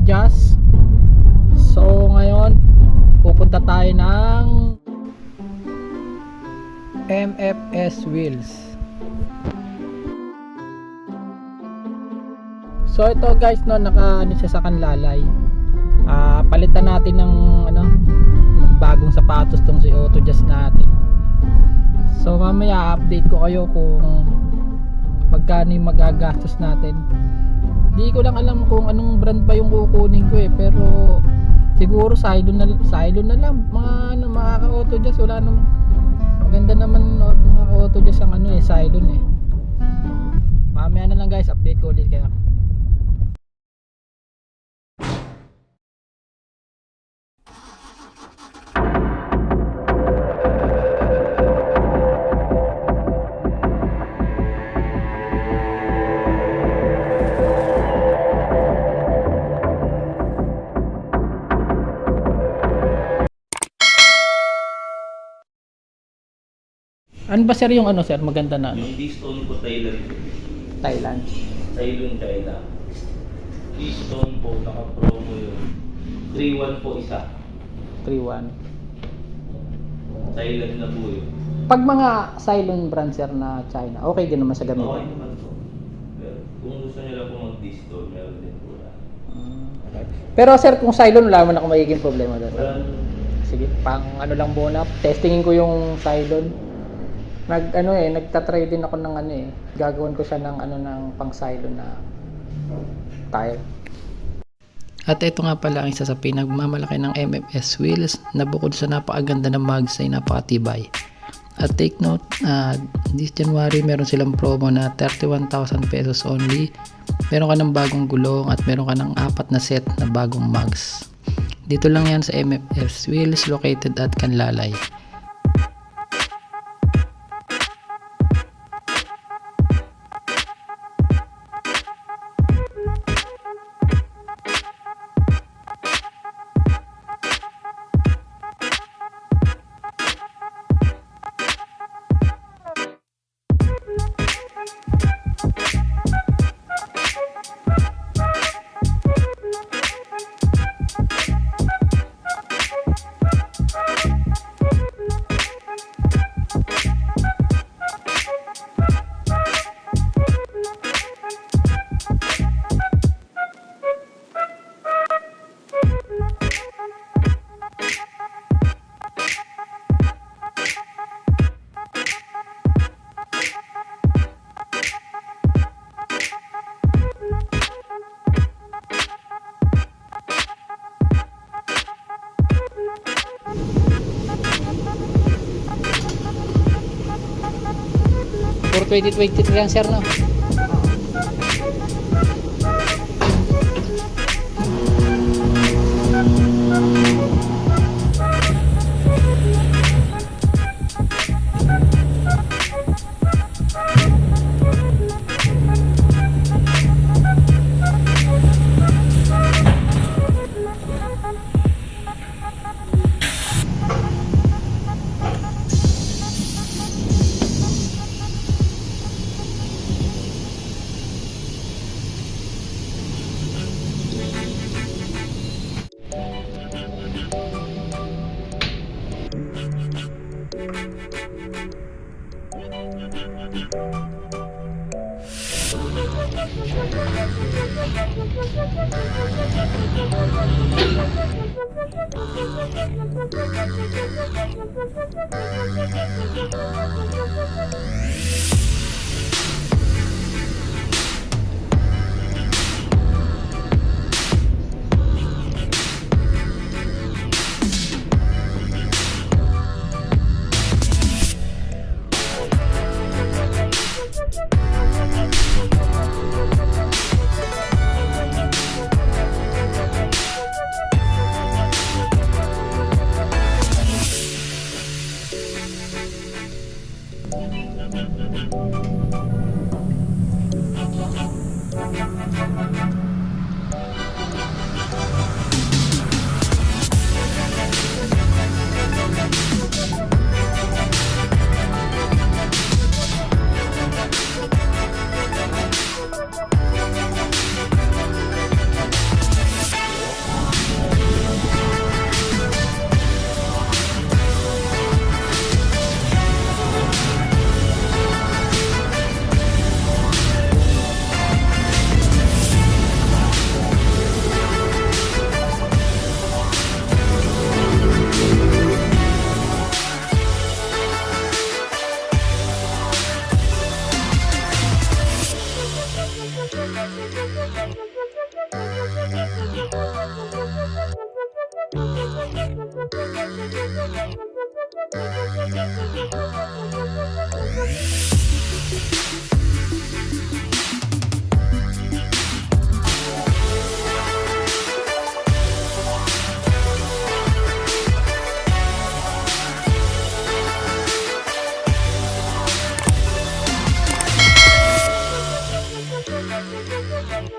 Jazz. So ngayon pupunta tayo ng MFS Wheels. So ito guys, no, naka ano siya sa kanlalay. Palitan natin ng bagong sapatos tong si Auto Jazz natin. So mamaya update ko kayo kung magkano yung magagastos natin. Di ko lang alam kung anong brand ba yung kukunin ko pero siguro Cylon na lang mga Auto Jazz. Wala namang maganda naman mga Auto Jazz ang Cylon mamaya na lang guys, update ko ulit kayo. Ano ba sir yung sir maganda na Yung D-Stone po Thailand. Thailand. Cylon China. D-Stone po naka-promo yun. 3-1 po isa. 3-1. Thailand na po yun. Pag mga Cylon brand sir na China, okay din naman sa Okay gamitan. naman po. Pero kung gusto nyo lang po mag-D-Stone, meron din po na. Okay. Pero sir, kung Cylon wala naman ako magiging problema doon. Wala. Sige, pang lang muna. Testingin ko yung Cylon. Nagta-try din ako ng gagawin ko siya ng ng pang Cylon na tire. At ito nga pala ang isa sa pinagmamalaki ng MFS Wheels na bukod sa napakaganda ng mags ay napakatibay. At take note, this January meron silang promo na 31,000 pesos only. Meron ka ng bagong gulong at meron ka ng 4 na set na bagong mags. Dito lang yan sa MFS Wheels located at Canlalay. For 2023 lang sir, no?